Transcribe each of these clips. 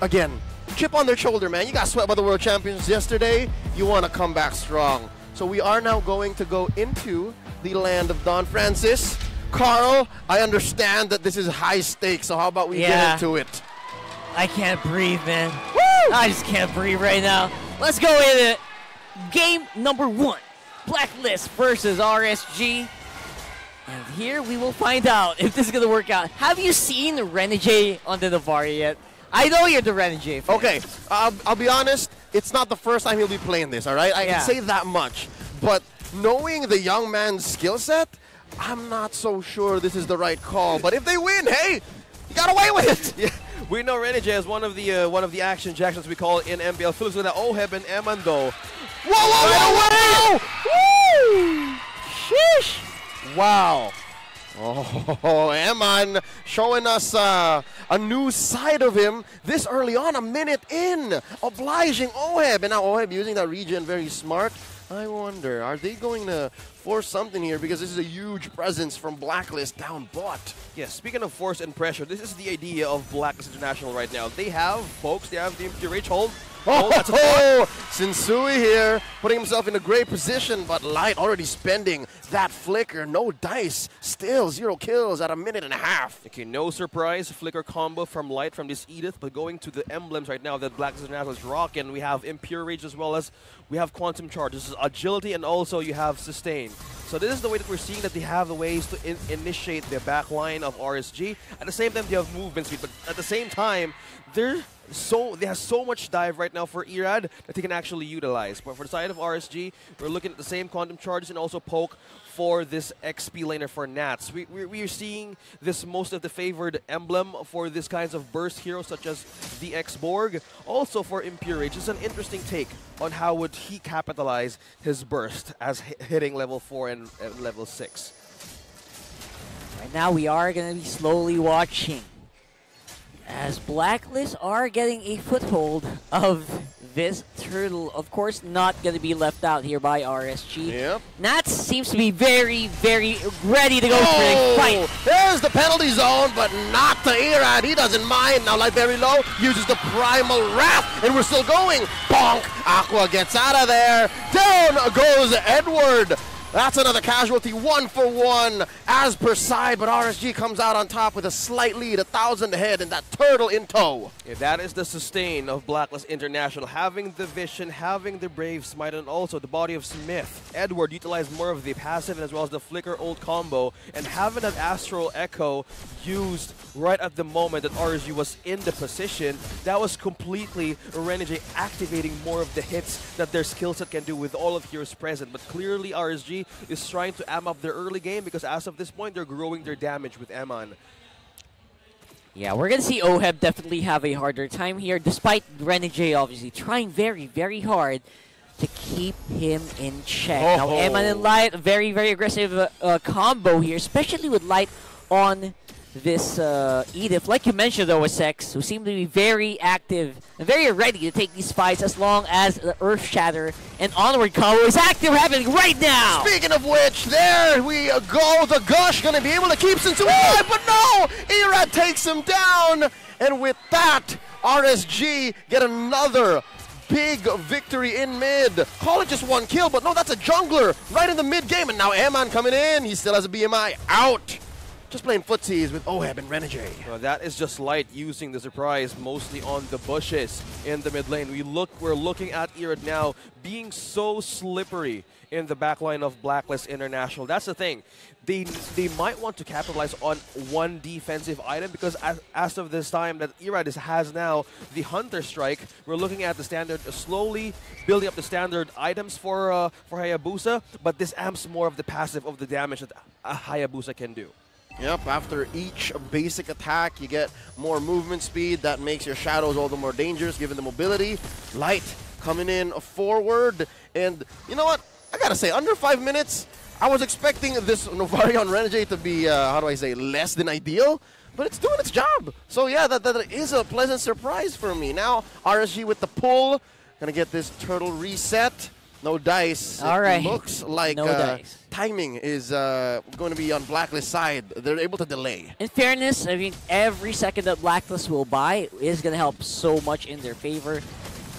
again, chip on their shoulder, man. You got swept by the world champions yesterday. You want to come back strong. So we are now going to go into the land of Don Francis. Carl, I understand that this is high stakes, so how about we get into it? I can't breathe, man. Woo! I just can't breathe right now. Let's go into it. Game number 1. Blacklist versus RSG. And here we will find out if this is going to work out. Have you seen Renegade on the Navarre yet? I know you're the Renegade fan. Okay, I'll be honest. It's not the first time he'll be playing this, all right? I can say that much. But knowing the young man's skill set, I'm not so sure this is the right call. But if they win, hey, you got away with it. Yeah. We know Renegade as one of the action jacks, as we call it in MPL. Phillips with that Oheb and Eman though. Whoa! Woo! Sheesh! Wow. Oh, Eman showing us a new side of him this early on, a minute in, obliging Oheb. And now Oheb using that regen very smart. I wonder, are they going to force something here? Because this is a huge presence from Blacklist down bot. Yeah, speaking of force and pressure, this is the idea of Blacklist International right now. They have, folks, they have the MPL hold. That's a Sensui here, putting himself in a great position, but Light already spending that flicker. No dice, still 0 kills at a minute and a half. Okay, no surprise, flicker combo from Light from this Edith, but going to the emblems right now that Blacklist International is rocking. We have Impure Rage as well as we have Quantum Charge. This is agility, and also you have Sustain. So this is the way that we're seeing that they have the ways to initiate their backline of RSG. At the same time, they have movement speed, but at the same time, they have so much dive right now for Irad that they can actually utilize. But for the side of RSG, we're looking at the same quantum charges and also poke for this XP laner for Nats. We're seeing this most of the favored emblem for this kinds of burst heroes such as the X-Borg. Also for Impure Rage, it's an interesting take on how would he capitalize his burst as hitting level 4 and level 6. Right now we are going to be slowly watching as Blacklist are getting a foothold of this turtle. Of course, not going to be left out here by RSG. Yep. Nats seems to be very, very ready to go for a fight. There's the penalty zone, but not to Irad. He doesn't mind. Now, like very low, uses the Primal Wrath, and we're still going. Bonk! Aqua gets out of there. Down goes Edward. That's another casualty, 1 for 1 as per side, but RSG comes out on top with a slight lead, 1,000 ahead, and that turtle in tow. Yeah, that is the sustain of Blacklist International, having the vision, having the brave smite, and also the body of Smith. Edward utilized more of the passive as well as the flicker ult combo, and having that Astral Echo used right at the moment that RSG was in the position, that was completely Renegade activating more of the hits that their skill set can do with all of heroes present. But clearly RSG is trying to amp up their early game because as of this point, they're growing their damage with Eman. Yeah, we're going to see Oheb definitely have a harder time here, despite Renegade obviously trying very, very hard to keep him in check. Now, Eman and Light, very, very aggressive combo here, especially with Light on this Edith. Like you mentioned, though, with Sex, who seem to be very active and very ready to take these fights as long as the Earth Shatter and Onward combo is active happening right now. Speaking of which, there we go. The Gush going to be able to keep Sensui alive, but no! Irad takes him down, and with that, RSG get another big victory in mid. Call it just 1 kill, but no, that's a jungler right in the mid game, and now Eman coming in. He still has a BMI out. Just playing footsies with Oheb and Renegade. Well, that is just Light using the surprise mostly on the bushes in the mid lane. We're looking at Irad now being so slippery in the backline of Blacklist International. That's the thing. They might want to capitalize on one defensive item because as of this time that Irad has now the Hunter Strike, we're looking at the standard, slowly building up the standard items for Hayabusa, but this amps more of the passive of the damage that Hayabusa can do. Yep, after each basic attack, you get more movement speed. That makes your shadows all the more dangerous, given the mobility. Light coming in forward. And you know what? I gotta say, under 5 minutes, I was expecting this Novaria Renegade to be, how do I say, less than ideal. But it's doing its job. So yeah, that is a pleasant surprise for me. Now, RSG with the pull. Gonna get this turtle reset. No dice. All It right. looks like No dice. timing is going to be on Blacklist side. They're able to delay. In fairness, I mean, every second that Blacklist will buy is going to help so much in their favor.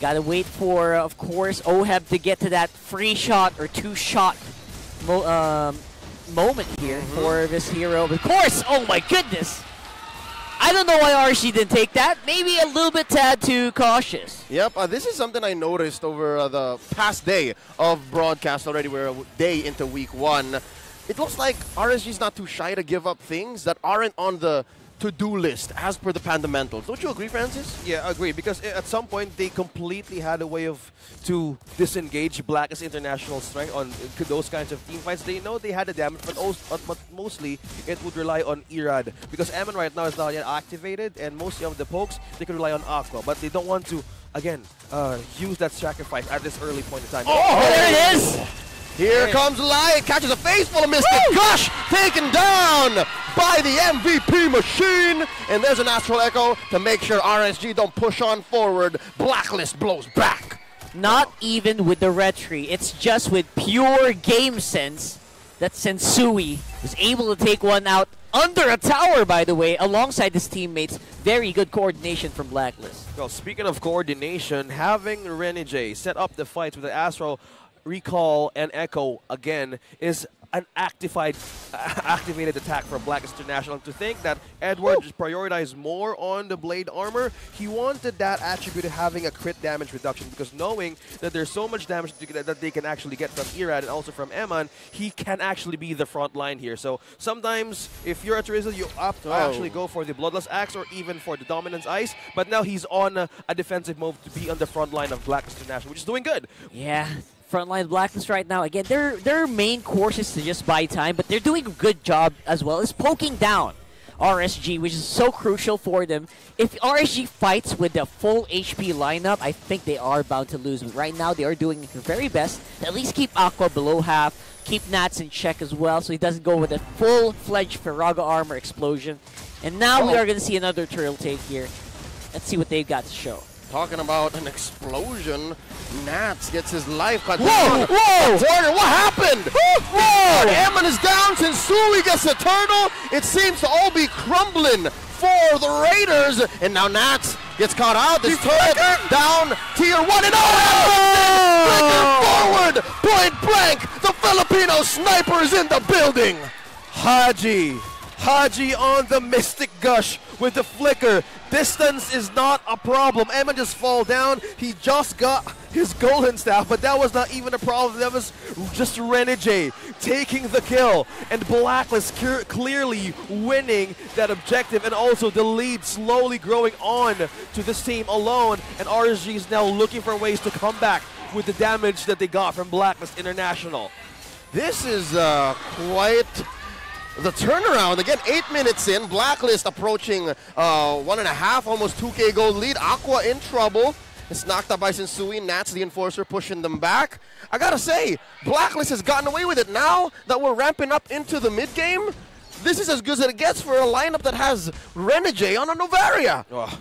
Gotta wait for, of course, OHEB to get to that free shot or two-shot moment here for this hero. Of course, oh my goodness! I don't know why RSG didn't take that. Maybe a little bit tad too cautious. Yep, this is something I noticed over the past day of broadcast already. We're a day into week 1. It looks like RSG is not too shy to give up things that aren't on the to-do list as per the fundamentals. Don't you agree, Francis? Yeah, I agree, because at some point they completely had a way to disengage Black's international strength on those kinds of team fights. They know they had the damage, but mostly it would rely on Irad, because Eman right now is not yet activated, and mostly of the pokes they could rely on Aqua, but they don't want to again use that sacrifice at this early point in time. Oh, there it is! Here comes Light, catches a face full of Mystic. Gush taken down by the MVP machine. And there's an Astral Echo to make sure RSG don't push on forward. Blacklist blows back. Not even with the retry. It's just with pure game sense that Sensui was able to take one out under a tower, by the way, alongside his teammates. Very good coordination from Blacklist. Well, speaking of coordination, having Renegade set up the fight with the Astral Recall and Echo again is an activated attack from Blacklist International. To think that Edward just prioritized more on the blade armor, he wanted that attribute of having a crit damage reduction, because knowing that there's so much damage that they can actually get from Irad and also from Eman, he can actually be the front line here. So sometimes if you're a Terizla, you opt to actually go for the Bloodlust Axe or even for the Dominance Ice, but now he's on a defensive move to be on the front line of Blacklist International, which is doing good. Yeah. Frontline Blacklist right now, again, their main course is to just buy time, but they're doing a good job as well as poking down RSG, which is so crucial for them. If RSG fights with the full HP lineup, I think they are bound to lose. But right now, they are doing their very best to at least keep Aqua below half, keep Nats in check as well, so he doesn't go with a full-fledged Firaga armor explosion. And now we are going to see another turtle take here. Let's see what they've got to show. Talking about an explosion, Nats gets his life cut. Whoa! Whoa! Corner, what happened? Whoa! Eman is down. Sensui gets the turtle. It seems to all be crumbling for the Raiders. And now Nats gets caught out. This turret down tier 1 and forward. Point blank. The Filipino sniper is in the building. Haji on the Mystic Gush with the flicker. Distance is not a problem. Eman just fall down. He just got his golden staff, but that was not even a problem. That was just Renegade taking the kill. And Blacklist clearly winning that objective, and also the lead slowly growing on to this team alone. And RSG is now looking for ways to come back with the damage that they got from Blacklist International. This is quite the turnaround. Again, 8 minutes in, Blacklist approaching 1.5, almost 2K gold lead. Aqua in trouble. It's knocked up by Sensui. Nats, the enforcer, pushing them back. I gotta say, Blacklist has gotten away with it. Now that we're ramping up into the mid-game, this is as good as it gets for a lineup that has Renegade on a Novaria. Oh.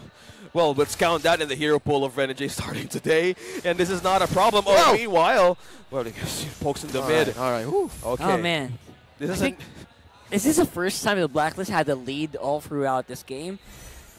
Well, let's count that in the hero pool of Renegade starting today, and this is not a problem. Oh, meanwhile, well, he pokes in the mid. All right. Whew. Okay. Oh, man. Is this the first time the Blacklist had the lead all throughout this game?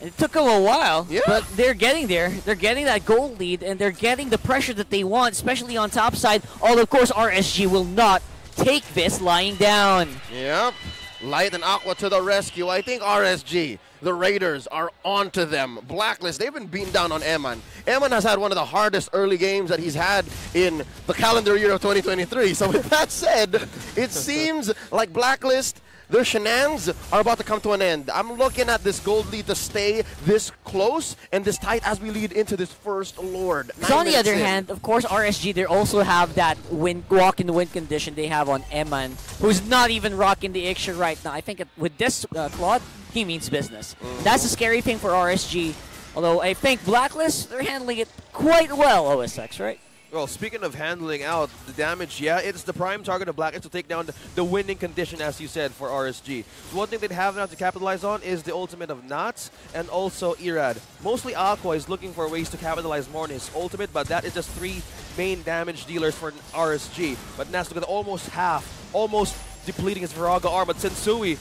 And it took them a while, but they're getting there. They're getting that goal lead, and they're getting the pressure that they want, especially on top side. Although, of course, RSG will not take this lying down. Yep. Light and Aqua to the rescue. I think RSG, the Raiders, are onto them. Blacklist, they've been beaten down on Eman. Eman has had one of the hardest early games that he's had in the calendar year of 2023. So with that said, it seems like Blacklist, their shenanigans are about to come to an end. I'm looking at this gold lead to stay this close and this tight as we lead into this first Lord. So on the other hand, of course, RSG, they also have that walk in the win condition they have on Eman, who's not even rocking the Ixia right now. I think with this Claude, he means business. That's a scary thing for RSG. Although I think Blacklist, they're handling it quite well, OSX, right? Well, speaking of handling out the damage, yeah, it's the prime target of BLACKLIST to take down the winning condition, as you said, for RSG. So one thing they have now to capitalize on is the ultimate of Nats and also Irad. Mostly Aqua is looking for ways to capitalize more on his ultimate, but that is just 3 main damage dealers for RSG. But Nats look at almost half, almost depleting his Viraga arm, but Sensui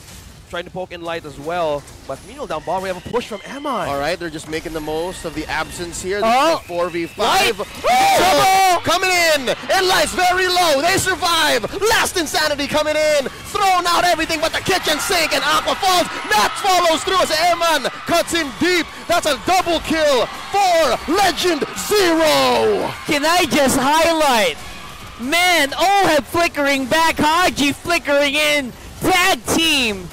trying to poke in light as well. But meanwhile, down bottom, we have a push from Emon. All right, they're just making the most of the absence here. Oh. This is a 4v5. Oh. Coming in, and Light's very low. They survive. Last Insanity coming in, throwing out everything but the kitchen sink, and Aqua falls. Nats follows through as Emon cuts in deep. That's a double kill for Legend Zero. Can I just highlight? Man, OHEB flickering back, Haji flickering in. Tag team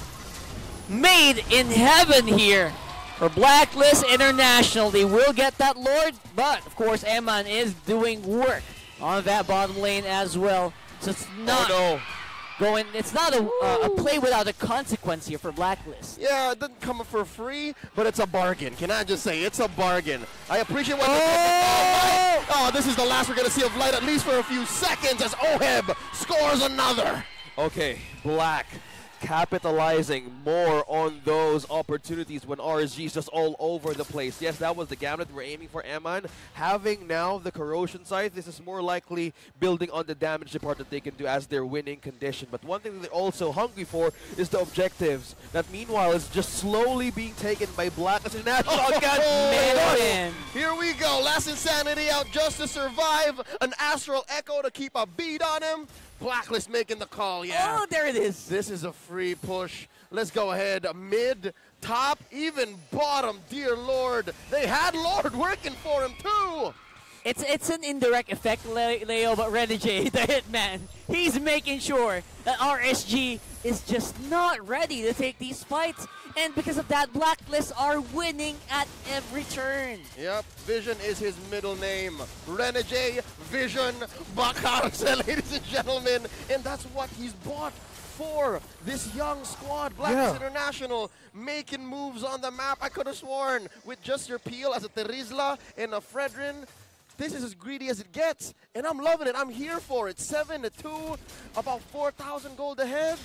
made in heaven here for BLACKLIST International. They will get that Lord, but of course Emon is doing work on that bottom lane as well. So it's not going. It's not a play without a consequence here for BLACKLIST. Yeah, it doesn't come for free, but it's a bargain. Can I just say, it's a bargain. I appreciate what this is the last we're going to see of Light, at least for a few seconds, as OHEB scores another. Okay, Black capitalizing more on those opportunities when RSG is just all over the place. Yes, that was the gambit we're aiming for Emon. Having now the corrosion side, this is more likely building on the damage part that they can do as their winning condition. But one thing that they're also hungry for is the objectives. That meanwhile is just slowly being taken by BLACKLIST International. Man. Here we go. Last Insanity out just to survive. An Astral Echo to keep a beat on him. BLACKLIST making the call, yeah. Oh, there it is. This is a free push. Let's go ahead. Mid, top, even bottom. Dear Lord. They had Lord working for him, too. It's an indirect effect, Leo, but Renegade, the hitman, he's making sure that RSG is just not ready to take these fights. And because of that, BLACKLIST are winning at every turn. Yep, Vision is his middle name. Renegade, Vision, Bakarse, ladies and gentlemen. And that's what he's bought for this young squad. BLACKLIST International making moves on the map. I could have sworn with just your peel as a Terizla and a Fredrin, this is as greedy as it gets, and I'm loving it. I'm here for it. 7-2, about 4,000 gold ahead.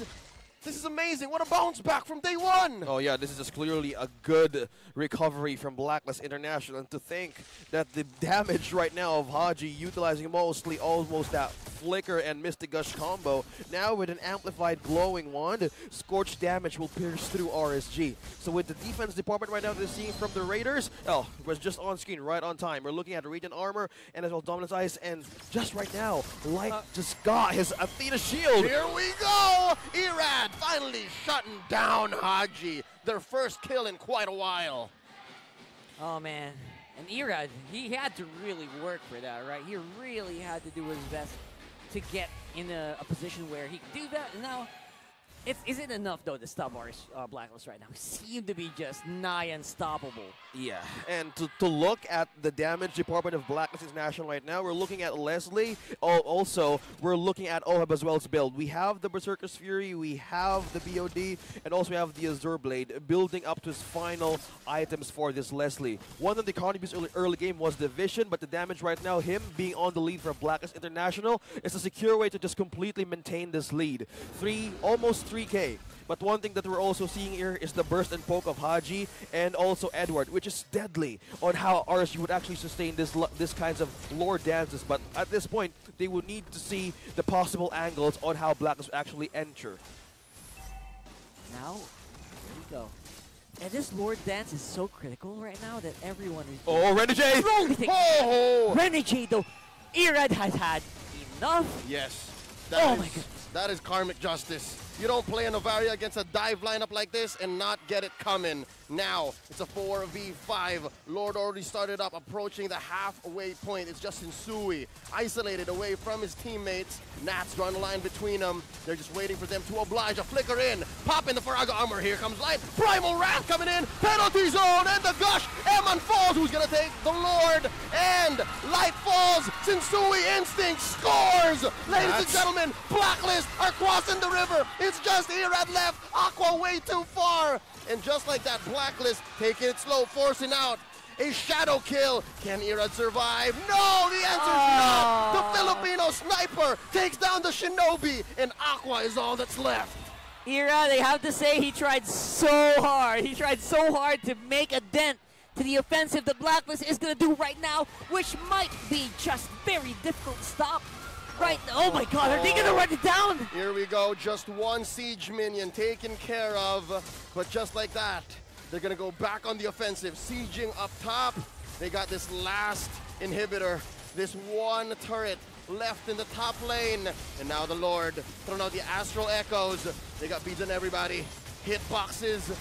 This is amazing. What a bounce back from day one. Oh yeah, this is just clearly a good recovery from BLACKLIST International. And to think that the damage right now of Haji utilizing mostly almost that Flicker and Mystic Gush combo, now with an amplified glowing wand, scorched damage will pierce through RSG. So with the defense department right now they're seeing from the Raiders, it was just on screen, right on time. We're looking at Radiant Armor and as well Dominance Ice, and just right now, Light just got his Athena Shield. Here we go! Irad finally shutting down Haji. Their first kill in quite a while. Oh man, and Irad, he had to really work for that, right? He really had to do his best to get in a position where he could do that. And now, is it enough though to stop BLACKLIST right now? He seemed to be just nigh unstoppable. Yeah, and to look at the damage department of BLACKLIST International right now, we're looking at Leslie. Also, we're looking at OHEB as well as build. We have the Berserker's Fury, we have the BOD, and also we have the Azure Blade building up to his final items for this Leslie. One of the contributes early game was the Vision, but the damage right now, him being on the lead for BLACKLIST International, is a secure way to just completely maintain this lead. Almost 3K. But one thing that we're also seeing here is the burst and poke of Haji and also Edward, which is deadly on how RSG would actually sustain this kinds of lore dances. But at this point, they would need to see the possible angles on how BLACKLIST actually enter. Now, here we go. And this Lord Dance is so critical right now that everyone is... Oh, Renegade! Renegade, though, Irad has had enough. Yes. My goodness. That is karmic justice. You don't play a Novaria against a dive lineup like this and not get it coming. Now, it's a 4v5. Lord already started up, approaching the halfway point. It's just Sensui, isolated away from his teammates. Nats run a line between them. They're just waiting for them to oblige. A flicker in, pop in the Viraga armor. Here comes Light. Primal Wrath coming in. Penalty zone and the gush. Emon falls. Who's gonna take the Lord? And Light falls. Sensui Instinct scores. Ladies and gentlemen, BLACKLIST are crossing the river. It's just Irad left. Aqua way too far. And just like that, BLACKLIST taking it slow, forcing out A shadow kill. Can Irad survive? No, the answer is not. The Filipino sniper takes down the Shinobi, and Aqua is all that's left. Ira, they have to say he tried so hard. He tried so hard to make a dent to the offensive that Blacklist is going to do right now, which might be just very difficult to stop. Right, oh my god, are they going to run it down? Here we go, just one siege minion taken care of, but just like that, they're going to go back on the offensive, sieging up top. They got this last inhibitor, this one turret left in the top lane, and now the Lord throwing out the Astral Echoes. They got beads on everybody, hitboxes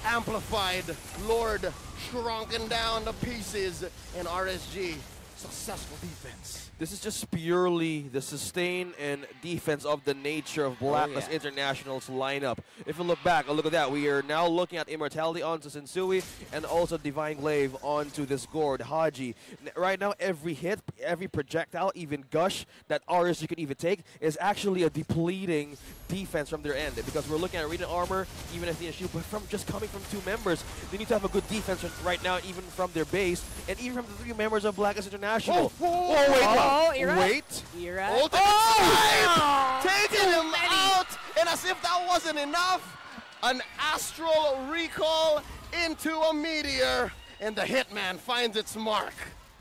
amplified, Lord shrunken down to pieces, and RSG, successful defense. This is just purely the sustain and defense of the nature of Blacklist International's lineup. If you look back, look at that. We are now looking at Immortality onto Sensui and also Divine Glaive onto this Gord, Haji. Right now, every hit, every projectile, even Gush that RSG could even take is actually a depleting defense from their end. Because we're looking at Arena Armor, even if they shoot, but from just coming from 2 members, they need to have a good defense right now, even from their base, and even from the 3 members of Blacklist International. Wait. Taking him out, and as if that wasn't enough, an astral recall into a meteor, and the Hitman finds its mark.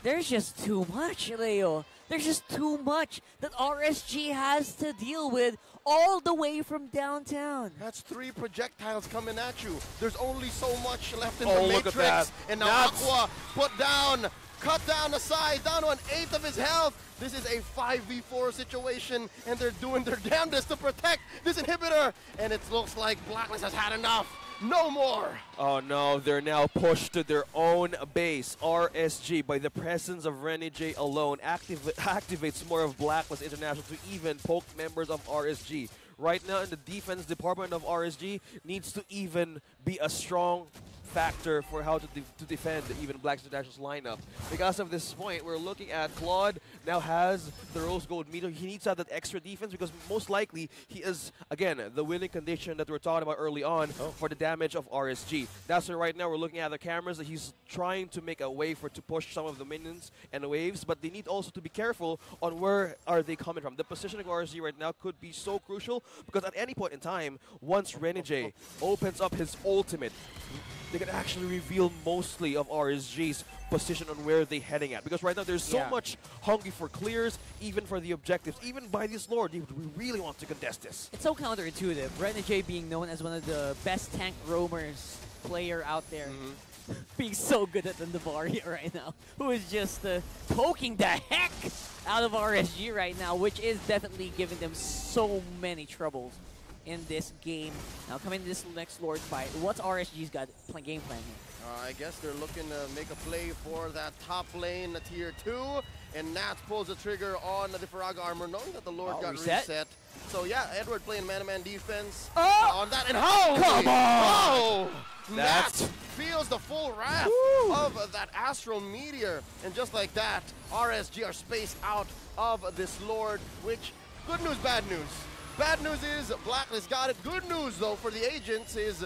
There's just too much, Leo. There's just too much that RSG has to deal with all the way from downtown. That's 3 projectiles coming at you. There's only so much left in Oh, the look Matrix. at that. And now Aqua put down, cut down the side, down to 1/8 of his health. This is a 5v4 situation, and they're doing their damnedest to protect this inhibitor. And it looks like Blacklist has had enough. No more. Oh no, they're now pushed to their own base. RSG, by the presence of Renegade alone, activates more of Blacklist International to even poke members of RSG. Right now in the defense department of RSG needs to even be a strong factor for how to defend even Blacklist International's lineup. Because of this point, we're looking at Claude now has the Rose Gold meter. He needs to have that extra defense because most likely he is, again, the winning condition that we're talking about early on for the damage of RSG. That's why right now we're looking at the cameras that he's trying to make a way to push some of the minions and the waves, but they need also to be careful on where are they coming from. The positioning of RSG right now could be so crucial because at any point in time, once Renegade opens up his ultimate, they can actually reveal mostly of RSG's position on where they're heading at. Because right now there's so much hungry for clears, even for the objectives. Even by this Lord, we really want to contest this. It's so counterintuitive. Renegade being known as one of the best tank roamers player out there. Being so good at the Navaria right now. Who is just poking the heck out of RSG right now, which is definitely giving them so many troubles in this game. Now coming to this next Lord fight, what's RSG's game plan here? I guess they're looking to make a play for that top lane, tier 2, and Nats pulls the trigger on the Faraga armor, knowing that the Lord got reset. So yeah, Edward playing man-to-man defense on that, and come on! Nats feels the full wrath of that Astral Meteor, and just like that, RSG are spaced out of this Lord, which, good news, bad news. Bad news is Blacklist got it. Good news, though, for the agents is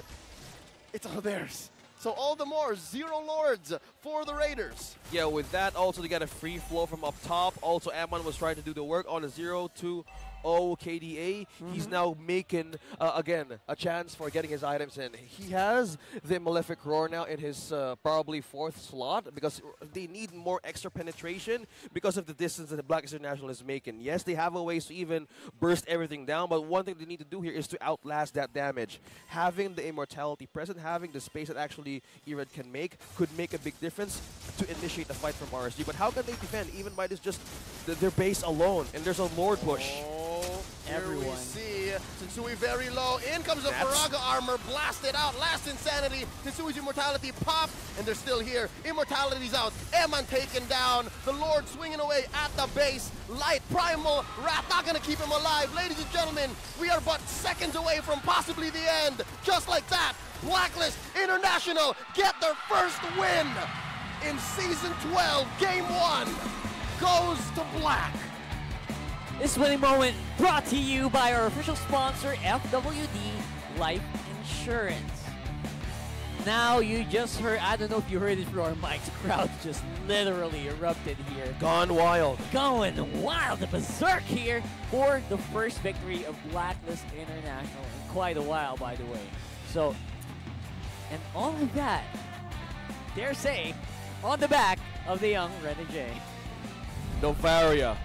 it's all theirs. So all the more, 0 Lords for the Raiders. Yeah, with that, also they got a free flow from up top. Also, Amon was trying to do the work on a 0-2-0 KDA. He's now making, again, a chance for getting his items in. He has the Malefic Roar now in his probably 4th slot because they need more extra penetration because of the distance that the Blacklist International is making. Yes, they have a ways to even burst everything down, but one thing they need to do here is to outlast that damage. Having the Immortality present, having the space that actually Irad can make, could make a big difference to initiate the fight from RSG. But how can they defend even by this just their base alone? And there's a Lord push. Here we see Sensui very low. In comes the Faraga armor, blasted out. Last Insanity. Sensui's Immortality pop, and they're still here. Immortality's out. Eman taken down. The Lord swinging away at the base. Light, Primal, Wrath not going to keep him alive. Ladies and gentlemen, we are but seconds away from possibly the end. Just like that, Blacklist International get their first win in Season 12, Game 1 goes to black. This winning moment brought to you by our official sponsor, FWD Life Insurance. now you just heard, I don't know if you heard it through our mics, crowd just literally erupted here. Gone wild. Going wild, the berserk here for the first victory of Blacklist International in quite a while, by the way. So, and all of that, dare say, on the back of the young Renegade. Novaria